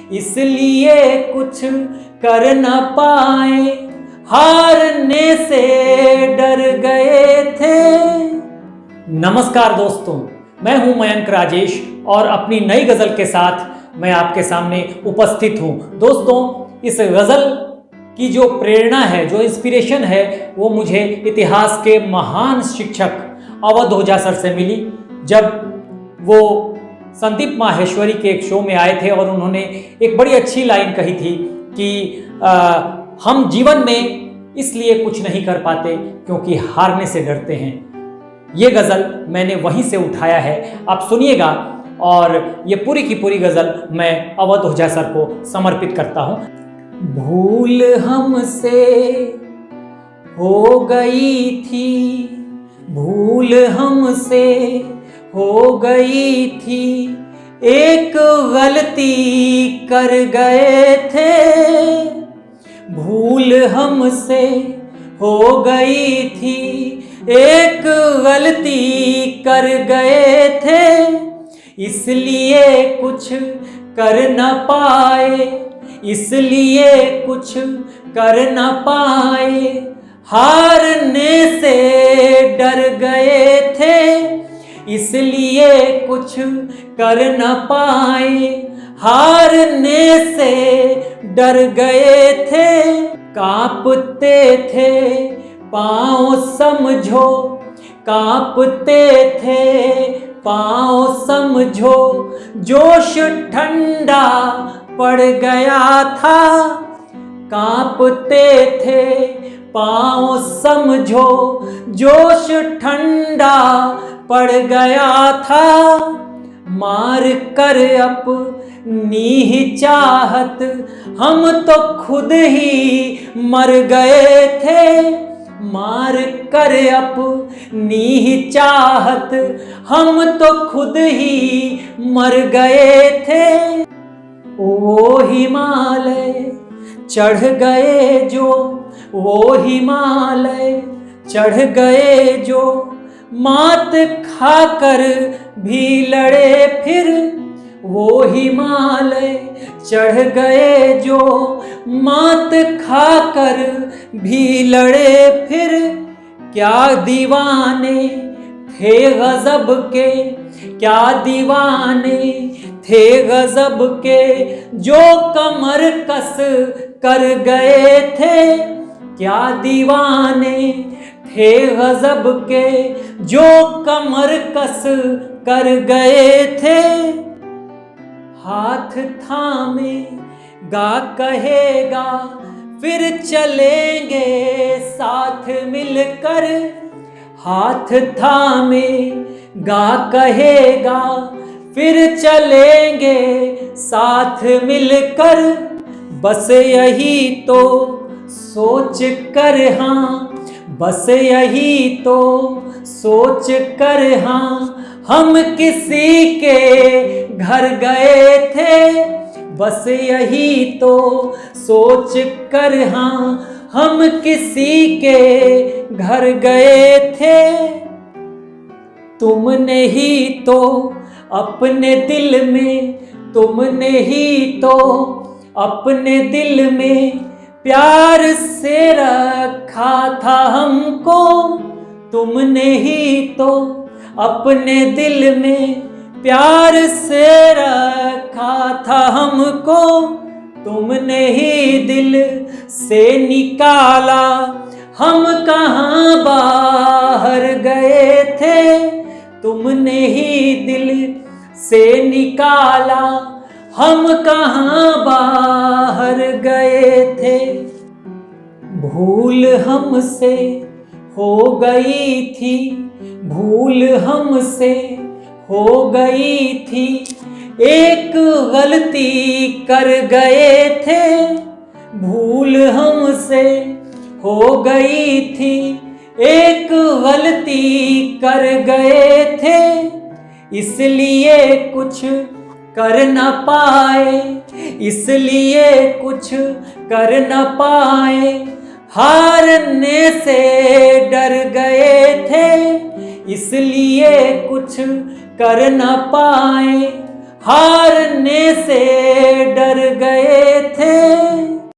इसलिए कुछ कर न पाए, हारने से डर गए थे। नमस्कार दोस्तों, मैं हूं मयंक राजेश और अपनी नई गज़ल के साथ मैं आपके सामने उपस्थित हूं। दोस्तों, इस गज़ल की जो प्रेरणा है, जो इंस्पिरेशन है, वो मुझे इतिहास के महान शिक्षक अवध ओझा सर से मिली, जब वो संदीप माहेश्वरी के एक शो में आए थे और उन्होंने एक बड़ी अच्छी लाइन कही थी कि हम जीवन में इसलिए कुछ नहीं कर पाते क्योंकि हारने से डरते हैं। ये गज़ल मैंने वहीं से उठाया है, आप सुनिएगा। और ये पूरी की पूरी गज़ल मैं अवध ओझा सर को समर्पित करता हूँ। भूल हमसे हो गई थी, भूल हमसे हो गई थी, एक गलती कर गए थे। भूल हमसे हो गई थी, एक गलती कर गए थे, इसलिए कुछ कर न पाए, इसलिए कुछ कर न पाए, हारने से डर गए थे, इसलिए कुछ कर न पाए, हारने से डर गए थे। कांपते थे पाँव समझो, कांपते थे पाँव समझो, जोश ठंडा पड़ गया था। कांपते थे पाँव समझो, जोश ठंडा पड़ गया था। मार कर अपनी ही चाहत हम तो खुद ही मर गए थे। मार कर अपनी ही चाहत हम तो खुद ही मर गए थे। वो हिमालय चढ़ गए जो, वो हिमालय चढ़ गए जो, मात खाकर भी लड़े फिर। वो हिमालय चढ़ गए जो, मात खाकर भी लड़े फिर। क्या दीवाने थे गजब के, क्या दीवाने थे गजब के, जो कमर कस कर गए थे। क्या दीवाने थे गजब के, जो कमर कस कर गए थे। हाथ थामे गा कहेगा फिर चलेंगे साथ मिलकर। हाथ थामे गा कहेगा फिर चलेंगे साथ मिलकर। बस यही तो सोच कर, हाँ बस यही तो सोच कर, हाँ हम किसी के घर गए थे। बस यही तो सोच कर, हाँ हम किसी के घर गए थे। तुमने ही तो अपने दिल में, तुमने ही तो अपने दिल में प्यार से रखा था हमको। तुमने ही तो अपने दिल में प्यार से रखा था हमको। तुमने ही दिल से निकाला, हम कहाँ बाहर गए थे। तुमने ही दिल से निकाला, हम कहाँ बाहर गए थे। भूल हमसे हो गई थी, भूल हमसे हो गई थी, एक गलती कर गए थे। भूल हमसे हो गई थी, एक गलती कर गए थे, इसलिए कुछ कर न पाए, इसलिए कुछ कर न पाए, हारने से डर गए थे, इसलिए कुछ कर न पाए, हारने से डर गए थे।